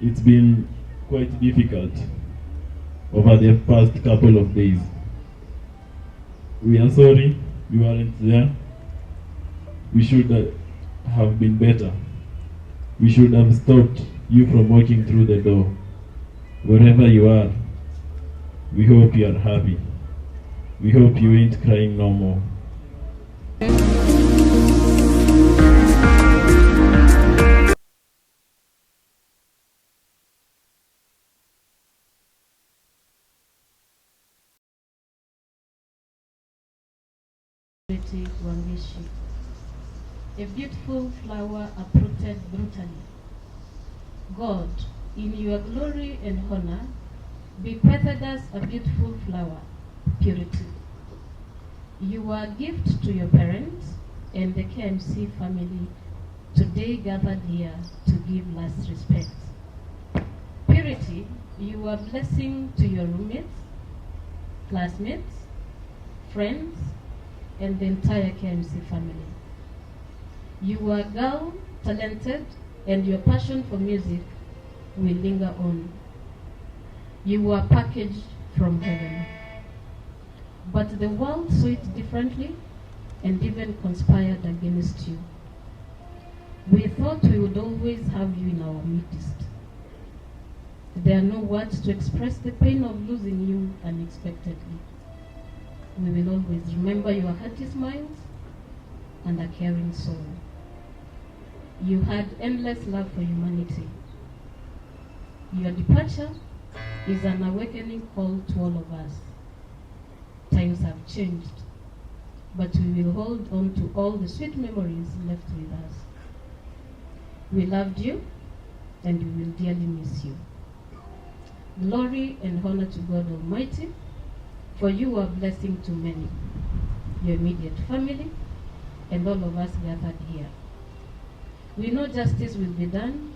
It's been quite difficult over the past couple of days. We are sorry we weren't there. We should have been better. We should have stopped you from walking through the door. Wherever you are, we hope you are happy. We hope you ain't crying no more. Wangeci. A beautiful flower uprooted brutally. God, in your glory and honor, bequeathed us a beautiful flower, purity. You are a gift to your parents and the KMC family today gathered here to give last respect. Purity, you are a blessing to your roommates, classmates, friends, and the entire KMC family. You are a girl, talented, and your passion for music will linger on. You were packaged from heaven. But the world saw it differently and even conspired against you. We thought we would always have you in our midst. There are no words to express the pain of losing you unexpectedly. We will always remember your hearty smiles and a caring soul. You had endless love for humanity. Your departure is an awakening call to all of us. Times have changed, but we will hold on to all the sweet memories left with us. We loved you, and we will dearly miss you. Glory and honor to God Almighty, for you are a blessing to many, your immediate family, and all of us gathered here. We know justice will be done,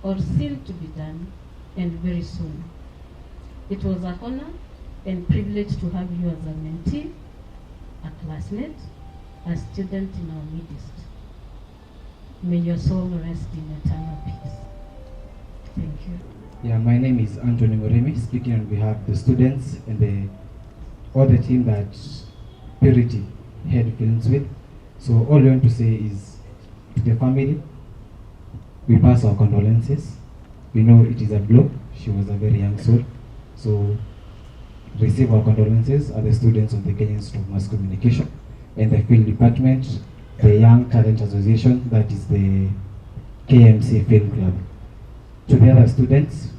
or sin to be done, and very soon. It was an honor and privilege to have you as a mentee, a classmate, a student in our midst. May your soul rest in eternal peace. Thank you. Yeah, my name is Anthony Moremi, speaking on behalf of the students and all the team that Purity had films with. So all we want to say is to the family, we pass our condolences. We know it is a blow. She was a very young soul. So receive our condolences as the students of the Kenyan Institute of Mass Communication and the Film Department, the Young Talent Association, that is the KMC Film Club. To the other students,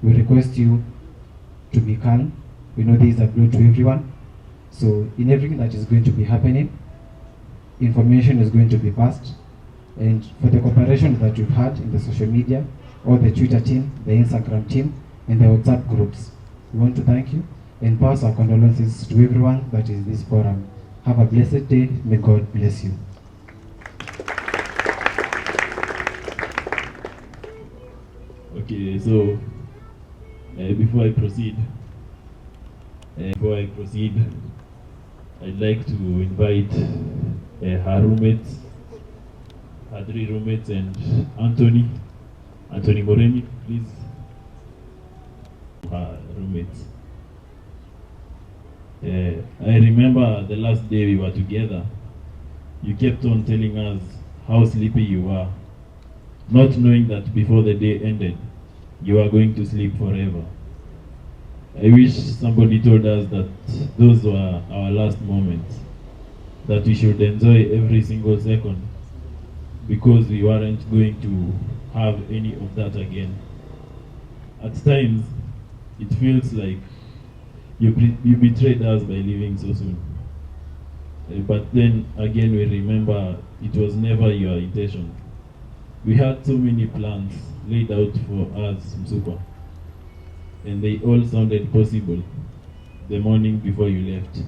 we request you to be calm. We know this is a blow to everyone. So in everything that is going to be happening, information is going to be passed. And for the cooperation that we've had in the social media, all the Twitter team, the Instagram team, and the WhatsApp groups, we want to thank you and pass our condolences to everyone that is in this forum. Have a blessed day. May God bless you. Okay, so before I proceed, I'd like to invite her roommates, her three roommates, and Anthony Moremi, please. Her roommates. I remember the last day we were together, you kept on telling us how sleepy you were, not knowing that before the day ended, you are going to sleep forever. I wish somebody told us that those were our last moments, that we should enjoy every single second, because we weren't going to have any of that again. At times, it feels like you betrayed us by leaving so soon. But then again, we remember it was never your intention. We had so many plans laid out for us, Msupa, and they all sounded possible the morning before you left.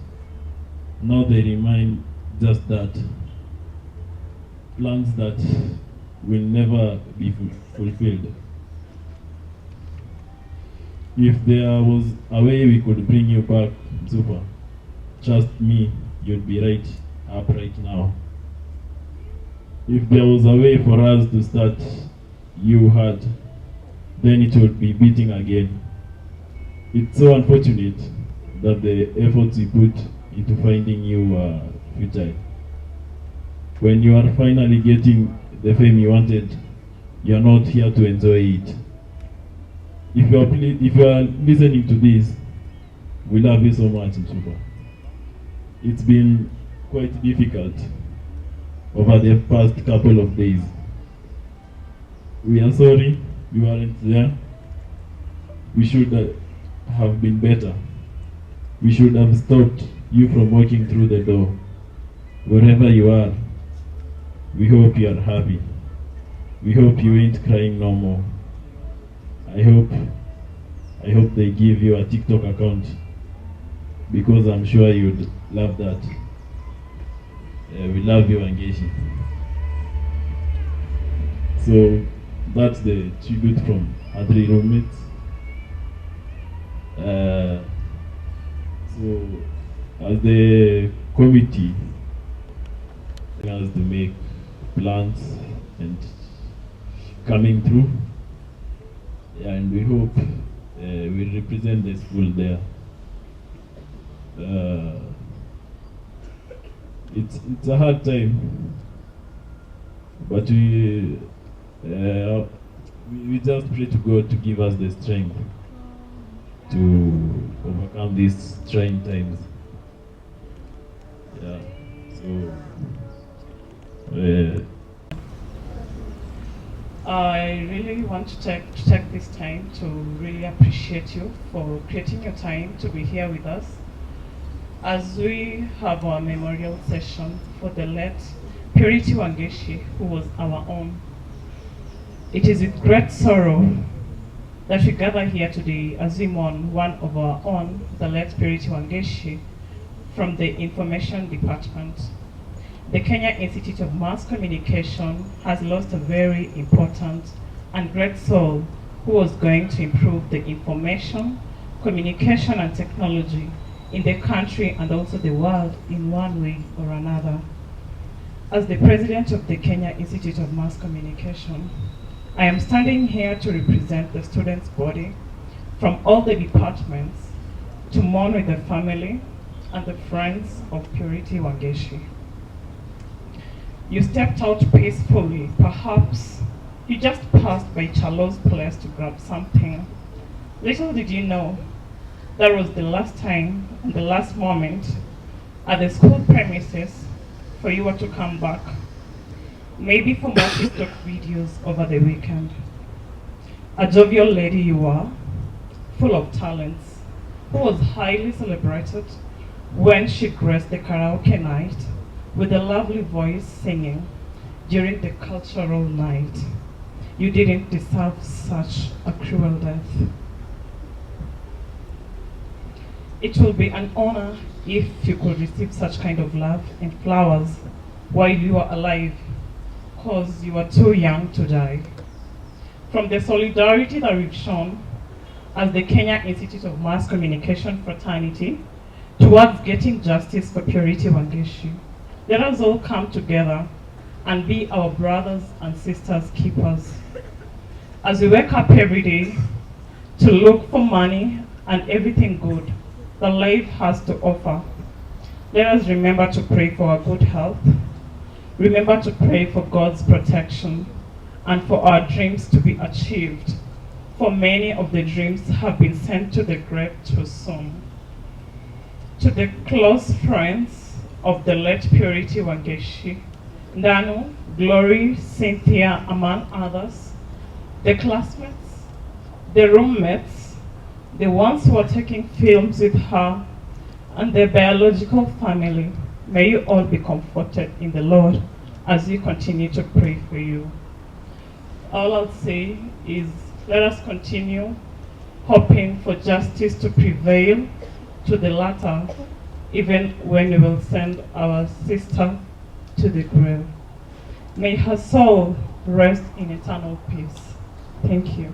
Now they remind just that, plans that will never be fulfilled. If there was a way we could bring you back, Msupa, trust me, you'd be right up right now. If there was a way for us to start you had, then it will be beating again. It's so unfortunate that the efforts you put into finding you were futile. When you are finally getting the fame you wanted, you are not here to enjoy it. If you are listening to this, we love you so much, Msupa. It's been quite difficult over the past couple of days. We are sorry we weren't there. We should have been better. We should have stopped you from walking through the door. Wherever you are, we hope you are happy. We hope you ain't crying no more. I hope they give you a TikTok account, because I'm sure you'd love that. We love you, Wangeci. So that's the tribute from our three roommates. So as the committee has to make plans and coming through, and we hope we represent the school there. It's a hard time, but we just pray to God to give us the strength to overcome these trying times. Yeah. So I really want to take this time to really appreciate you for creating your time to be here with us as we have our memorial session for the late Purity Wangeci, who was our own. It is with great sorrow that we gather here today as we mourn one of our own, the late Purity Wangeci, from the Information Department. The Kenya Institute of Mass Communication has lost a very important and great soul who was going to improve the information, communication and technology in the country and also the world in one way or another. As the president of the Kenya Institute of Mass Communication, I am standing here to represent the students' body from all the departments to mourn with the family and the friends of Purity Wangeci. You stepped out peacefully. Perhaps you just passed by Charlo's place to grab something. Little did you know that was the last time and the last moment at the school premises for you were to come back. Maybe for more TikTok videos over the weekend. A jovial lady you are, full of talents, who was highly celebrated when she graced the karaoke night with a lovely voice singing during the cultural night. You didn't deserve such a cruel death. It will be an honor if you could receive such kind of love and flowers while you are alive, because you are too young to die. From the solidarity that we've shown as the Kenya Institute of Mass Communication fraternity towards getting justice for Purity Wangeci, let us all come together and be our brothers and sisters keepers. As we wake up every day to look for money and everything good that life has to offer, let us remember to pray for our good health, remember to pray for God's protection, and for our dreams to be achieved, for many of the dreams have been sent to the grave too soon. To the close friends of the late Purity Wangeci, Ndanu, Glory, Cynthia, among others, the classmates, the roommates, the ones who are taking films with her, and their biological family, may you all be comforted in the Lord as we continue to pray for you. All I'll say is let us continue hoping for justice to prevail to the latter, even when we will send our sister to the grave. May her soul rest in eternal peace. Thank you.